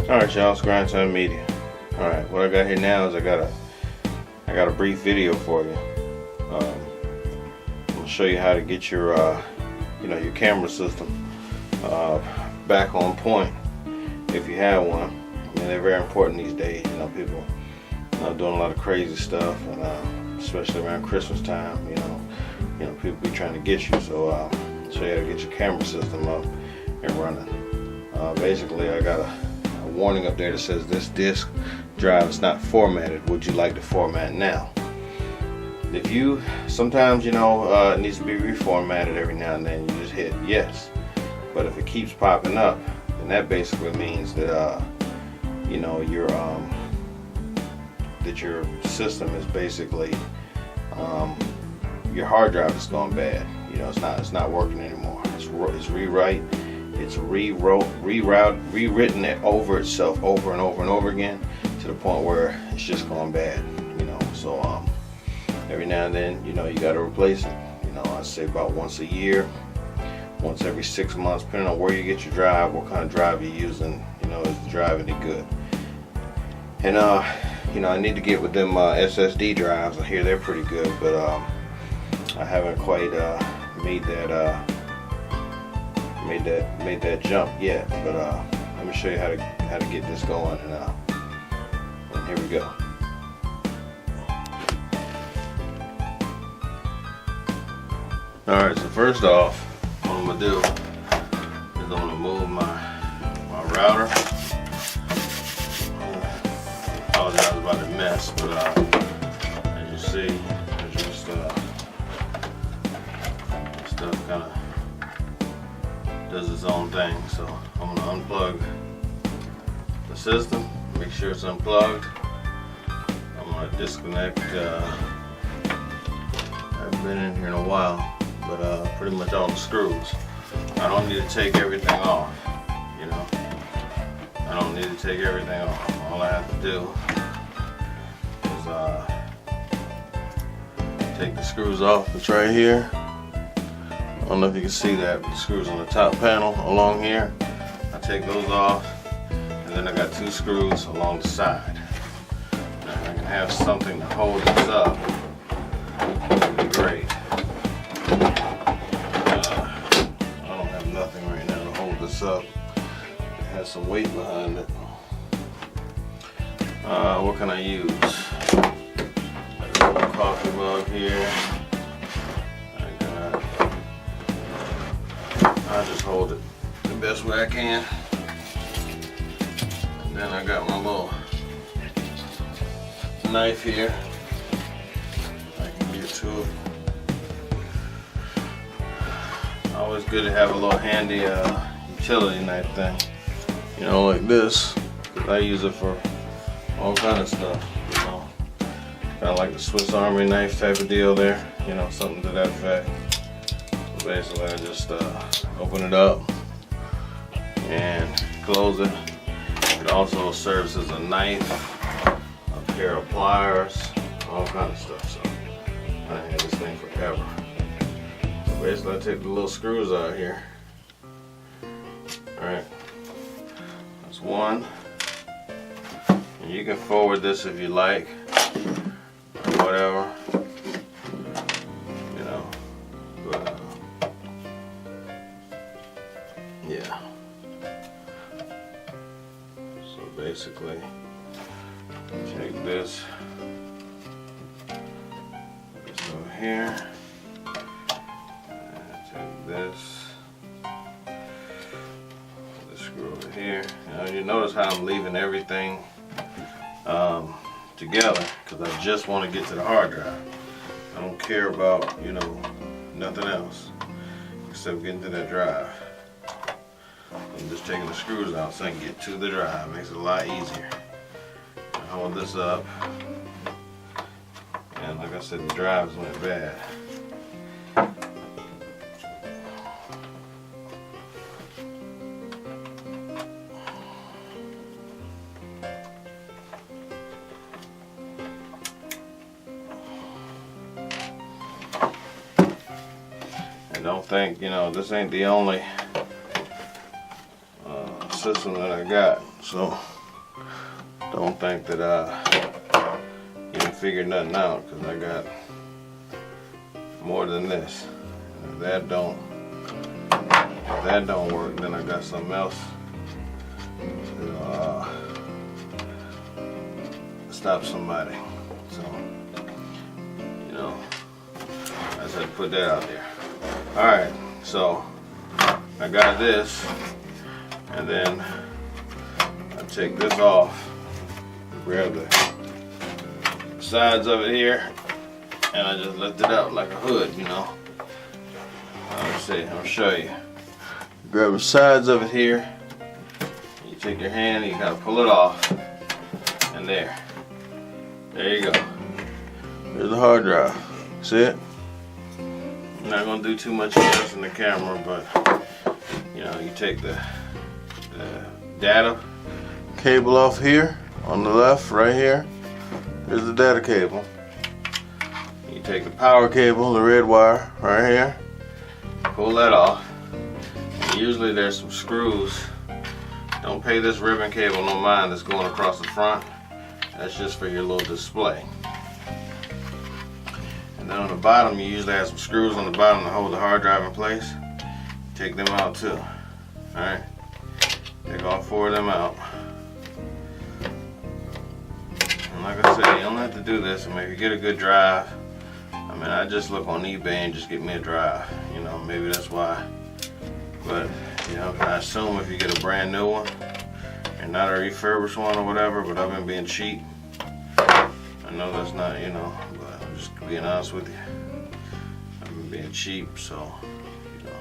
Alright y'all, it's Grind Time Media. Alright, what I got here now is I got a brief video for you. I'm gonna show you how to get your your camera system back on point if you have one. I mean, they're very important these days. People doing a lot of crazy stuff, and especially around Christmas time. People be trying to get you. So I'll show you how to get your camera system up and running. Basically, I got a warning up there that says this disk drive is not formatted. Would you like to format now? If you sometimes it needs to be reformatted every now and then, you just hit yes. But if it keeps popping up, then that basically means that your system is basically your hard drive is gone bad. It's not working anymore. It's rewrite. It's rewritten it over itself over and over and over again to the point where it's just gone bad. So every now and then, you got to replace it. I say about once a year, once every 6 months, depending on where you get your drive, what kind of drive you're using. Is the drive any good? And I need to get with them SSD drives. I hear they're pretty good, but I haven't quite made that jump yet. But let me show you how to get this going, and here we go. Alright, so first off, what I'm gonna do is I'm gonna move my router. I apologize about the mess, but as you see, there's just stuff kind of does its own thing. So I'm gonna unplug the system, make sure it's unplugged. I'm gonna disconnect. I haven't been in here in a while, but pretty much all the screws. I don't need to take everything off. I don't need to take everything off. All I have to do is take the screws off. It's right here. I don't know if you can see that, but the screws on the top panel along here, I take those off, and then I got 2 screws along the side. Now if I can have something to hold this up, it would be great. I don't have nothing right now to hold this up. It has some weight behind it. What can I use? Got a little coffee mug here. I just hold it the best way I can. And then I got my little knife here. I can get to it. Always good to have a little handy utility knife thing. Like this. I use it for all kind of stuff. Kind of like the Swiss Army knife type of deal there. Something to that effect. So basically, I just open it up and close it. It also serves as a knife, a pair of pliers, all kind of stuff. So I had this thing forever. So basically, I take the little screws out here. All right, that's one. And you can forward this if you like, or whatever. But yeah. So basically, take this over here, and take this screw over here. You notice how I'm leaving everything together, because I just want to get to the hard drive. I don't care about nothing else except getting to that drive. I'm just taking the screws out so I can get to the drive. Makes it a lot easier. I hold this up, and like I said, the drives went bad. And don't think, this ain't the only system that I got, so don't think that you didn't figure nothing out, because I got more than this. If that don't work, then I got something else to stop somebody. So, you know, I just had to put that out there. Alright, so I got this, and then I take this off, grab the sides of it here, and I just lift it up like a hood, you know. Let's see, I'll show you. Grab the sides of it here, you take your hand, you gotta pull it off, and there you go. There's the hard drive. See it? I'm not gonna do too much of this in the camera, but you know, you take the data cable off here on the left, right here. There's the data cable. You take the power cable, the red wire, right here. Pull that off. And usually there's some screws. Don't pay this ribbon cable no mind that's going across the front. That's just for your little display. And then on the bottom, you usually have some screws on the bottom to hold the hard drive in place. Take them out too. Alright? Take all 4 of them out. And like I said, you don't have to do this. I mean, if you get a good drive, I mean, I just look on eBay and just get me a drive. You know, maybe that's why. But, you know, I assume if you get a brand new one, and not a refurbished one or whatever, but I've been being cheap. I know that's not, you know, but I'm just being honest with you. I've been being cheap, so, you know.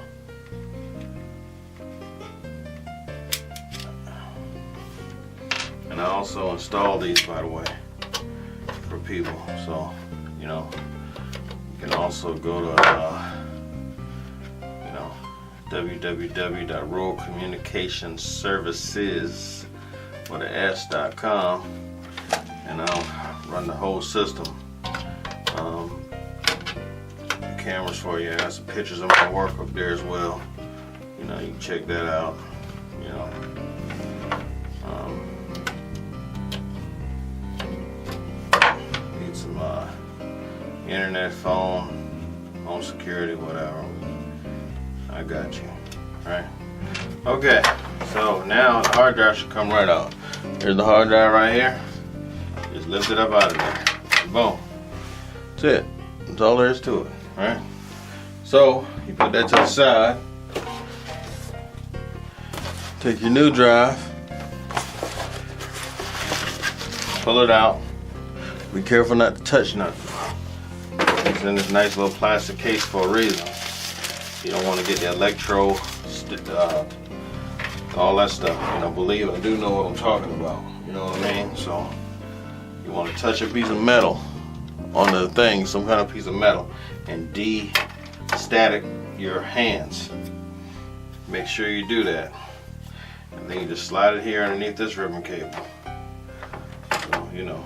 And I also installed these, by the way, for people. So, you know, you can also go to, you know, www.rural-communications-services.com, and I'll run the whole system. Cameras for you. I got some pictures of my work up there as well. You know, you can check that out. You know, need some internet, phone security, whatever. I got you. Alright. Okay, so now the hard drive should come right out. Here's the hard drive right here. Just lift it up out of there. Boom. That's it. That's all there is to it. Alright. So you put that to the side. Take your new drive. Pull it out. Be careful not to touch nothing. It's in this nice little plastic case for a reason. You don't want to get the electro, all that stuff. You know, believe I do know what I'm talking about. You know what I mean? So you want to touch a piece of metal on the thing, some kind of piece of metal, and de-static your hands. Make sure you do that. And then you just slide it here underneath this ribbon cable. So, you know,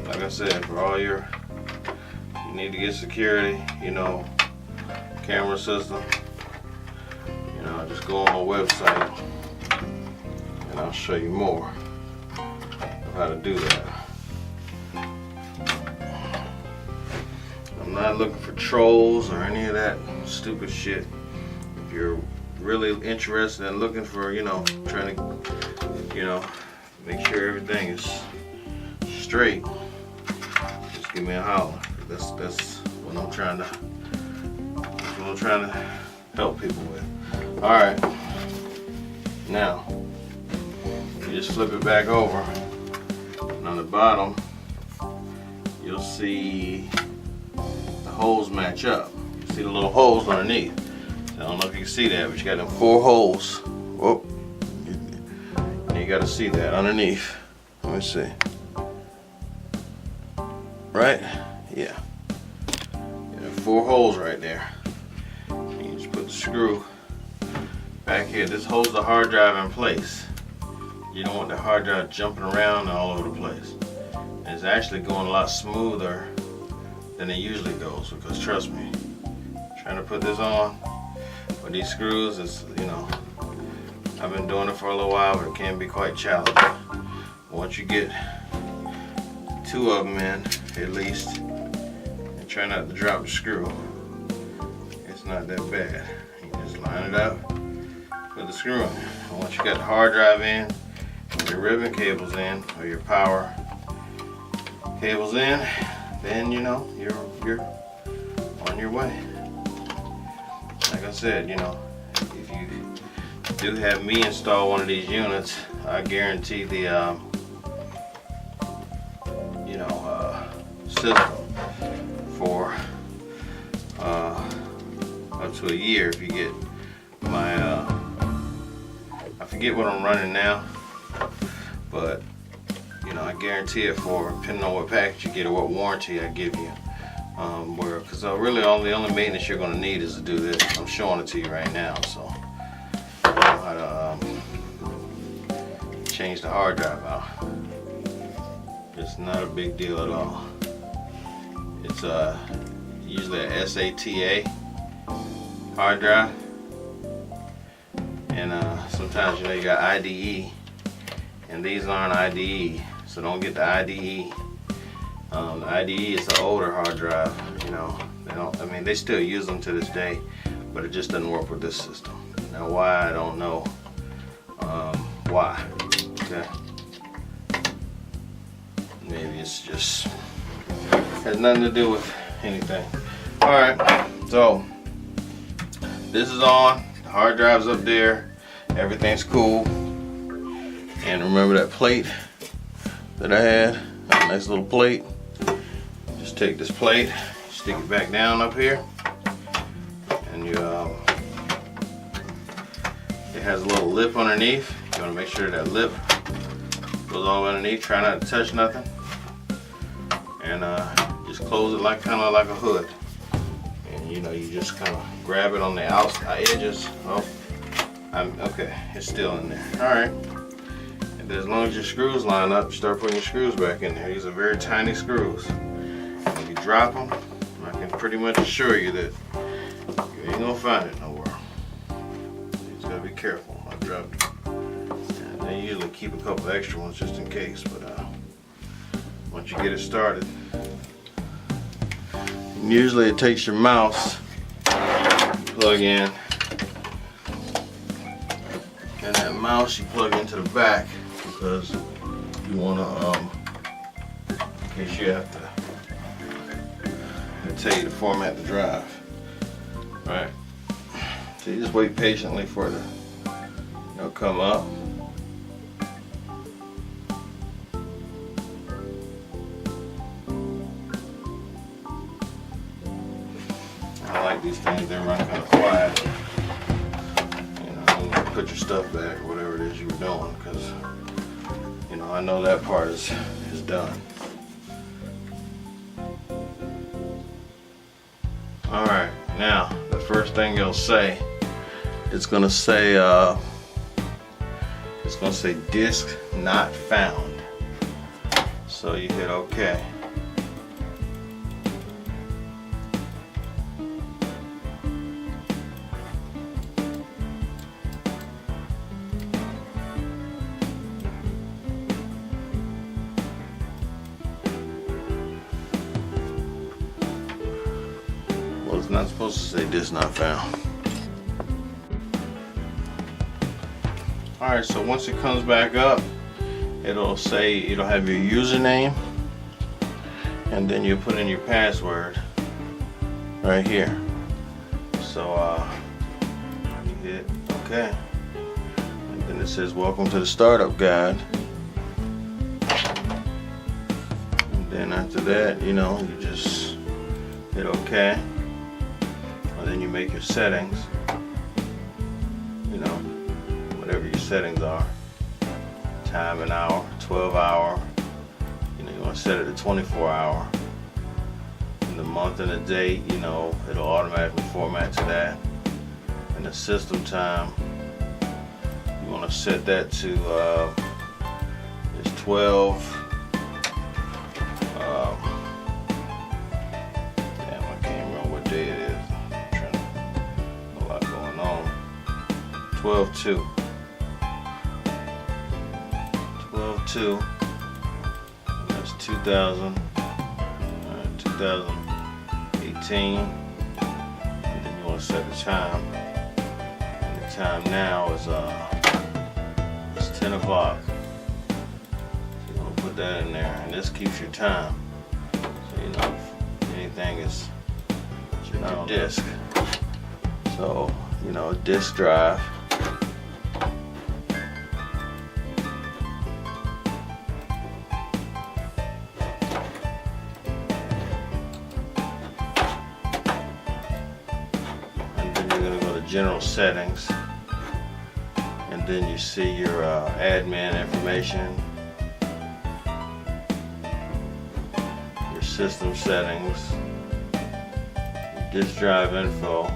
like I said, for all you need to get security, you know, camera system, you know, just go on my website and I'll show you more of how to do that. I'm not looking for trolls or any of that stupid shit. If you're really interested in looking for, you know, trying to, you know, make sure everything is straight, just give me a holler. That's what I'm trying to help people with. Alright, now you just flip it back over, and on the bottom you'll see the holes match up. You see the little holes underneath. I don't know if you can see that, but you got them 4 holes. Whoop. And you got to see that underneath. Let me see. Right? Yeah. You have 4 holes right there. And you just put the screw back here. This holds the hard drive in place. You don't want the hard drive jumping around all over the place. And it's actually going a lot smoother than it usually goes, because trust me, trying to put this on with these screws is, you know, I've been doing it for a little while, but it can be quite challenging. Once you get 2 of them in, at least, and try not to drop the screw, it's not that bad. You just line it up with the screw in. And once you got the hard drive in, your ribbon cables in, or your power cables in, then you know you're on your way. Like I said, you know, if you do have me install one of these units, I guarantee the system for up to a year. If you get my I forget what I'm running now, but you know, I guarantee it for, depending on what package you get or what warranty I give you. Because really the only maintenance you're going to need is to do this. I'm showing it to you right now, so you know how to change the hard drive out. It's not a big deal at all. It's usually a SATA hard drive, and sometimes you know you got IDE, and these aren't IDE, so don't get the IDE. The IDE is the older hard drive. You know, they don't. I mean, they still use them to this day, but it just doesn't work with this system. Now, why, I don't know. Why? Okay. Maybe it's just has nothing to do with anything. All right. So this is on. The hard drive's up there. Everything's cool. And remember that plate that I had? A nice little plate. Just take this plate, stick it back down up here, and you it has a little lip underneath. You want to make sure that lip goes all underneath. Try not to touch nothing, and just close it like kind of like a hood. And you know, you just kind of grab it on the outside edges. Oh, okay, it's still in there. All right. And as long as your screws line up, you start putting your screws back in there. These are very tiny screws. If you drop them, I can pretty much assure you that you ain't gonna find it nowhere. You just gotta be careful. I dropped it. And they usually keep a couple extra ones just in case, but once you get it started, usually it takes your mouse, plug in, and that mouse you plug into the back, because you wanna, in case you have to, I'll tell you to format the drive. Right. So you just wait patiently for it to come up. I like these things, they run kind of quiet. You know, put your stuff back or whatever it is you were doing, because you know, I know that part is done. Alright, now the first thing you'll say, it's gonna say disk not found. So you hit OK. It's not supposed to say disk not found. Alright, so once it comes back up, it'll have your username, and then you put in your password right here. So you hit OK, and then it says welcome to the startup guide. And then after that, you know, you just hit OK. Then you make your settings, you know, whatever your settings are, time and hour, 12 hour, you know, you want to set it to 24 hour, and the month and the date, you know, it'll automatically format to that, and the system time, you want to set that to, it's 12, damn, I can't remember what day it is. 12/2. 2. That's 2018. And then you want to set the time. And the time now is it's 10 o'clock. So you want to put that in there, and this keeps your time. So you know if anything is on disk. So you know, disk drive. General settings, and then you see your admin information, your system settings, your disk drive info,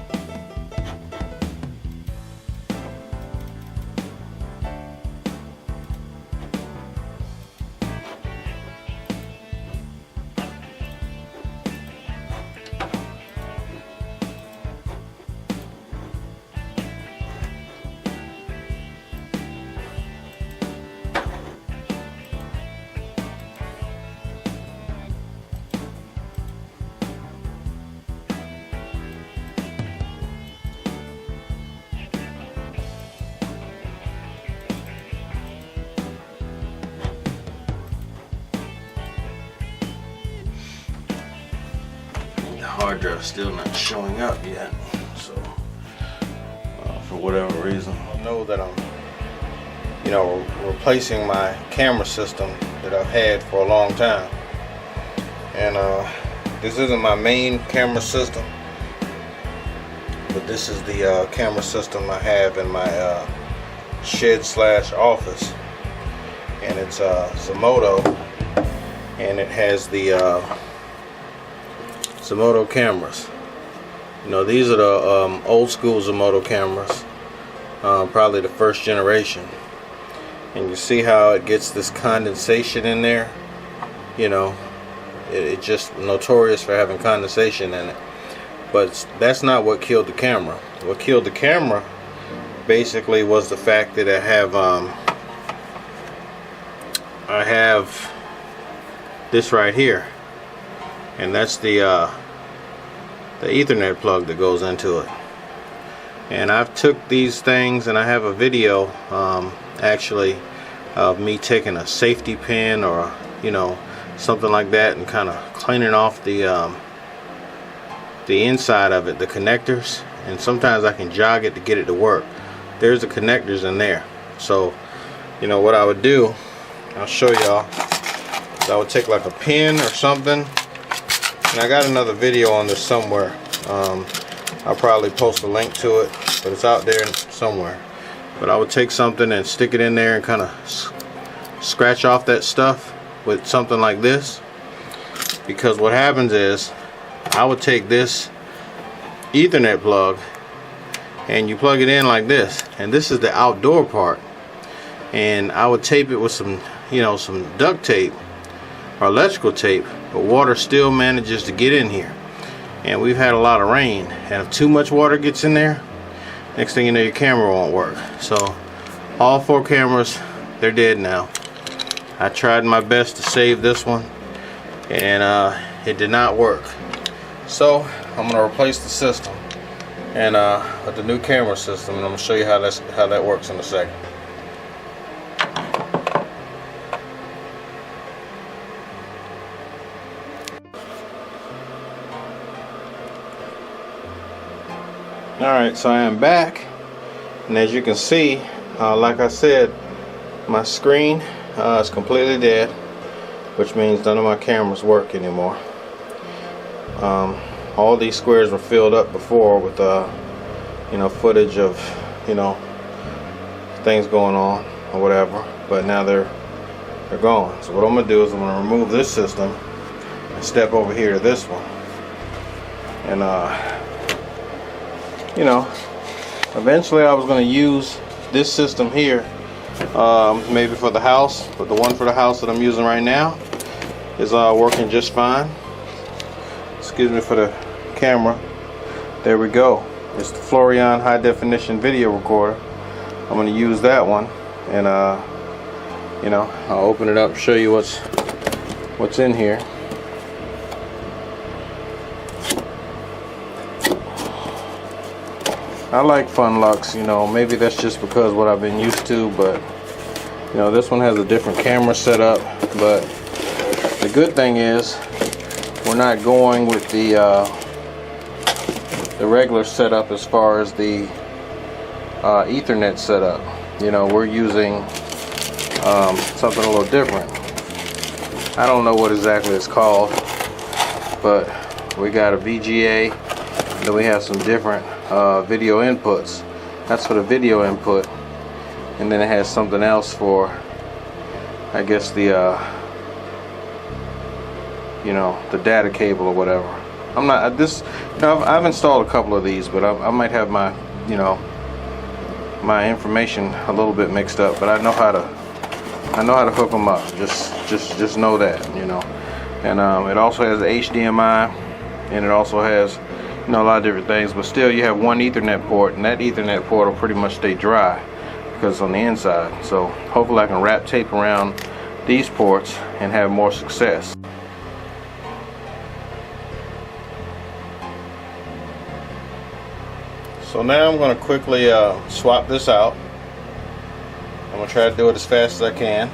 hard drive still not showing up yet, so for whatever reason. I know that I'm, you know, replacing my camera system that I've had for a long time, and this isn't my main camera system, but this is the camera system I have in my shed/office, and it's Zomoto, and it has the Zomoto cameras. You know, these are the old school Zomoto cameras, probably the first generation. And you see how it gets this condensation in there. You know, it's just notorious for having condensation in it. But that's not what killed the camera. What killed the camera basically was the fact that I have this right here. And that's the Ethernet plug that goes into it. And I've took these things, and I have a video actually of me taking a safety pin or you know, something like that, and kind of cleaning off the inside of it, the connectors. And sometimes I can jog it to get it to work. There's the connectors in there. So you know what I would do, I'll show y'all. I would take like a pin or something. And I got another video on this somewhere. I'll probably post a link to it, but it's out there somewhere. But I would take something and stick it in there and kind of scratch off that stuff with something like this. Because what happens is, I would take this Ethernet plug and you plug it in like this, and this is the outdoor part, and I would tape it with some, you know, some duct tape or electrical tape, but water still manages to get in here. And we've had a lot of rain, and if too much water gets in there, next thing you know, your camera won't work. So all 4 cameras, they're dead now. I tried my best to save this one, and it did not work. So I'm gonna replace the system and with the new camera system, and I'm gonna show you how that works in a second. Alright, so I am back, and as you can see, like I said, my screen is completely dead, which means none of my cameras work anymore. All these squares were filled up before with you know, footage of, you know, things going on or whatever, but now they're gone. So what I'm gonna do is I'm gonna remove this system and step over here to this one, and you know, eventually I was going to use this system here, maybe for the house, but the one for the house that I'm using right now is working just fine. Excuse me for the camera. There we go. It's the Florian high definition video recorder. I'm going to use that one, and you know, I'll open it up, show you what's in here. I like Funlux, you know, maybe that's just because what I've been used to, but you know, this one has a different camera setup. But the good thing is we're not going with the regular setup as far as the Ethernet setup. You know, we're using something a little different. I don't know what exactly it's called, but we got a VGA, then we have some different video inputs. That's for the video input, and then it has something else for, I guess, the you know, the data cable or whatever. I'm not this. You know, I've installed a couple of these, but I might have my, you know, my information a little bit mixed up. But I know how to hook them up. Just know that, you know. And it also has the HDMI, and it also has, you know, a lot of different things. But still, you have one Ethernet port, and that Ethernet port will pretty much stay dry because it's on the inside. So hopefully I can wrap tape around these ports and have more success. So now I'm going to quickly swap this out. I'm going to try to do it as fast as I can.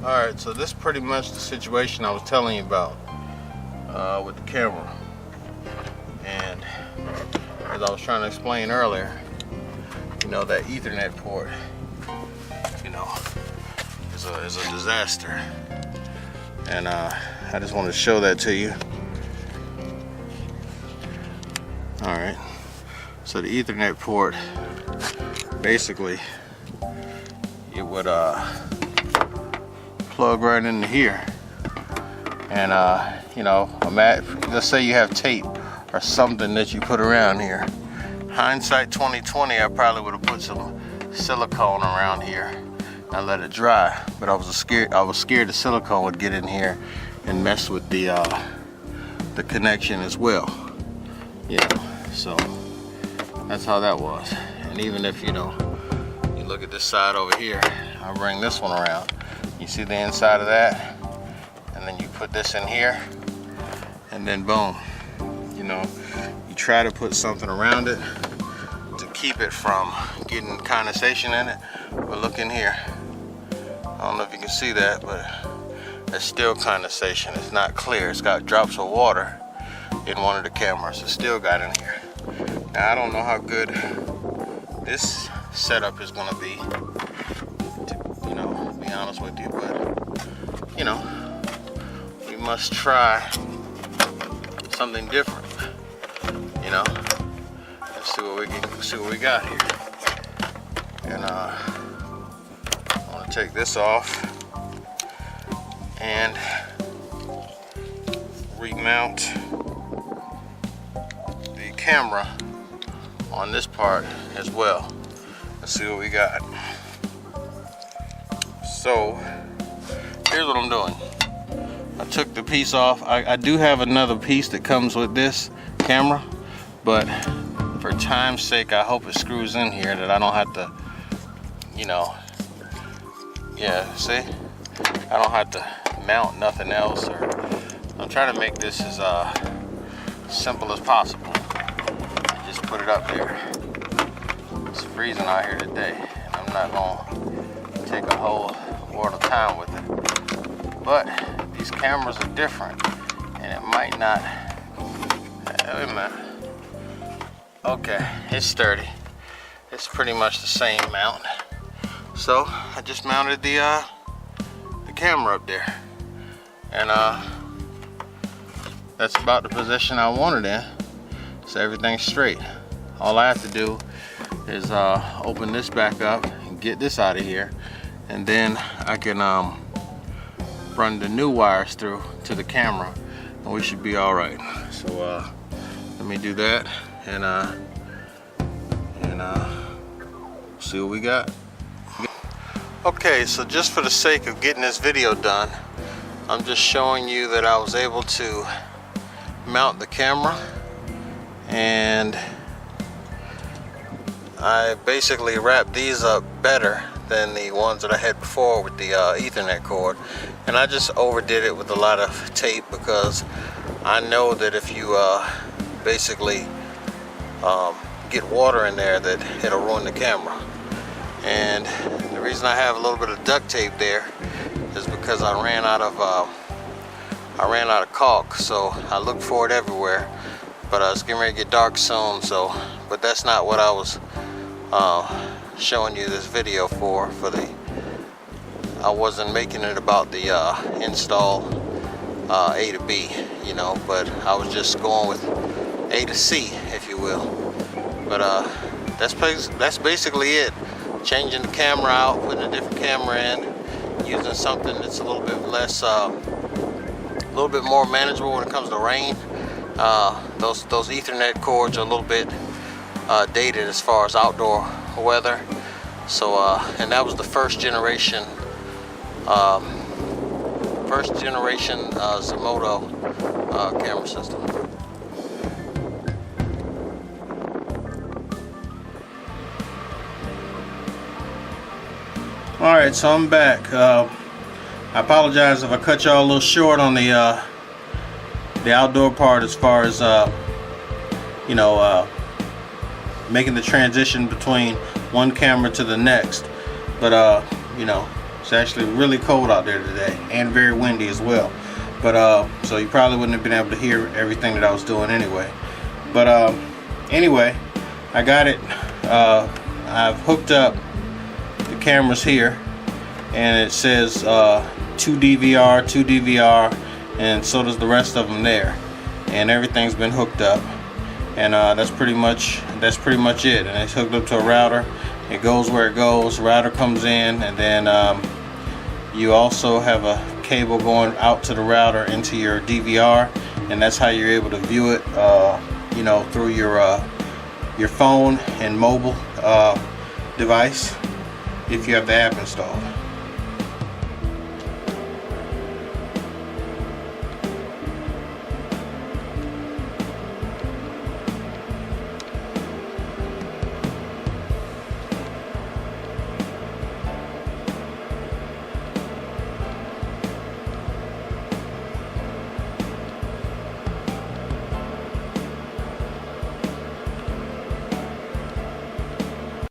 Alright, so this is pretty much the situation I was telling you about with the camera. And as I was trying to explain earlier, you know, that Ethernet port, you know, is a disaster. And I just wanted to show that to you. Alright, so the Ethernet port, basically, it would plug right into here, and you know, let's say you have tape or something that you put around here. Hindsight 2020, I probably would have put some silicone around here and let it dry, but I was scared the silicone would get in here and mess with the connection as well, you know. So that's how that was. And even if, you know, you look at this side over here, I'll bring this one around. You see the inside of that, and then you put this in here, and then boom, you know, you try to put something around it to keep it from getting condensation in it. But look in here, I don't know if you can see that, but there's still condensation. It's not clear. It's got drops of water in one of the cameras. It's still got in here. Now I don't know how good this setup is going to be, to, you know, be honest with you, but you know, we must try something different, you know, and see what we got here. And I want to take this off and remount the camera on this part as well. Let's see what we got. So here's what I'm doing. I took the piece off. I do have another piece that comes with this camera, but for time's sake, I hope it screws in here that I don't have to, you know, yeah, see? I don't have to mount nothing else, or I'm trying to make this as simple as possible. Just put it up there. It's freezing out here today, and I'm not gonna take a whole world of time with it. But these cameras are different, and it might not. Wait a minute. Okay, it's sturdy. It's pretty much the same mount. So I just mounted the camera up there, and that's about the position I wanted in. So everything's straight. All I have to do is open this back up and get this out of here, and then I can run the new wires through to the camera, and we should be all right. So let me do that and see what we got. Okay, so just for the sake of getting this video done, I'm just showing you that I was able to mount the camera, and I basically wrapped these up better than the ones that I had before with the Ethernet cord, and I just overdid it with a lot of tape because I know that if you basically get water in there, that it'll ruin the camera. And the reason I have a little bit of duct tape there is because I ran out of caulk, so I looked for it everywhere, but I was getting ready to get dark soon. So, but that's not what I was showing you this video for. I wasn't making it about the install A to B, you know, but I was just going with A to C, if you will. But that's basically it. Changing the camera out, putting a different camera in, using something that's a little bit less, a little bit more manageable when it comes to rain. Those Ethernet cords are a little bit dated as far as outdoor weather. So, and that was the first generation Zomoto camera system. Alright, so I'm back. I apologize if I cut y'all a little short on the outdoor part as far as you know, making the transition between one camera to the next. But you know, it's actually really cold out there today and very windy as well. But so you probably wouldn't have been able to hear everything that I was doing anyway. But anyway, I got it. I've hooked up the cameras here, and it says 2 DVR, and so does the rest of them there, and everything's been hooked up, and that's pretty much it. And it's hooked up to a router. It goes where it goes. Router comes in, and then you also have a cable going out to the router into your DVR, and that's how you're able to view it, you know, through your phone and mobile device if you have the app installed.